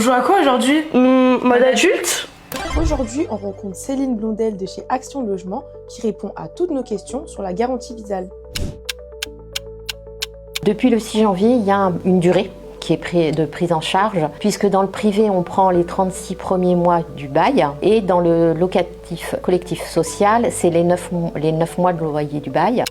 On joue à quoi aujourd'hui? Mode adulte? Aujourd'hui, on rencontre Céline Blondel de chez Action Logement qui répond à toutes nos questions sur la garantie Visale. Depuis le 6 janvier, il y a une durée qui est de prise en charge, puisque dans le privé, on prend les 36 premiers mois du bail, et dans le locatif collectif social, c'est les 9 mois de loyer du bail.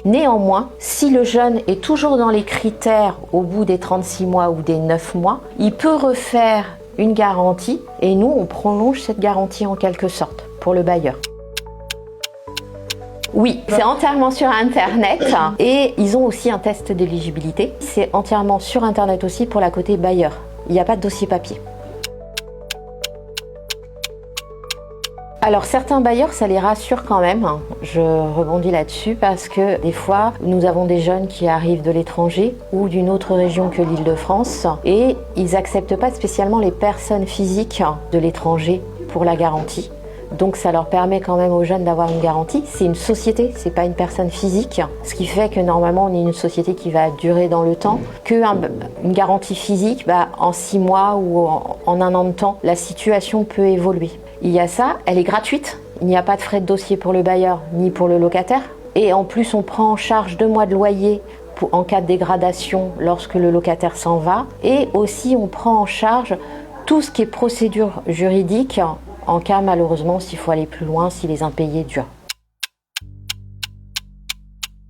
Néanmoins, si le jeune est toujours dans les critères au bout des 36 mois ou des 9 mois, il peut refaire une garantie et nous, on prolonge cette garantie en quelque sorte pour le bailleur. Oui, c'est entièrement sur Internet et ils ont aussi un test d'éligibilité. C'est entièrement sur Internet aussi pour la côté bailleur. Il n'y a pas de dossier papier. Alors certains bailleurs, ça les rassure quand même, je rebondis là-dessus parce que des fois, nous avons des jeunes qui arrivent de l'étranger ou d'une autre région que l'Île-de-France et ils n'acceptent pas spécialement les personnes physiques de l'étranger pour la garantie. Donc ça leur permet quand même aux jeunes d'avoir une garantie. C'est une société, c'est pas une personne physique, ce qui fait que normalement on est une société qui va durer dans le temps. Une garantie physique, en 6 mois ou en 1 an de temps, la situation peut évoluer. Il y a ça, elle est gratuite, il n'y a pas de frais de dossier pour le bailleur ni pour le locataire. Et en plus, on prend en charge 2 mois de loyer en cas de dégradation lorsque le locataire s'en va. Et aussi, on prend en charge tout ce qui est procédure juridique en cas, malheureusement, s'il faut aller plus loin, si les impayés durent.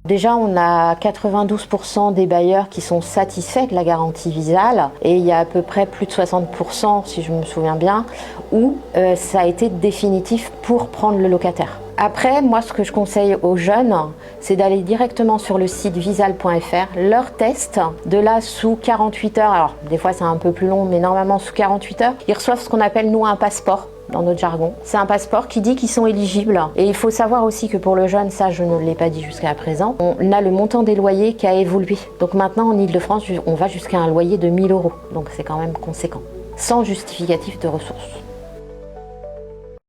Déjà, on a 92% des bailleurs qui sont satisfaits de la garantie Visale et il y a à peu près plus de 60%, si je me souviens bien, où ça a été définitif pour prendre le locataire. Après, moi, ce que je conseille aux jeunes, c'est d'aller directement sur le site visale.fr, leur test, de là sous 48 heures, alors des fois c'est un peu plus long, mais normalement sous 48 heures, ils reçoivent ce qu'on appelle, nous, un passeport. Dans notre jargon. C'est un passeport qui dit qu'ils sont éligibles. Et il faut savoir aussi que pour le jeune, ça je ne l'ai pas dit jusqu'à présent, on a le montant des loyers qui a évolué. Donc maintenant en Île-de-France, on va jusqu'à un loyer de 1 000 €. Donc c'est quand même conséquent. Sans justificatif de ressources.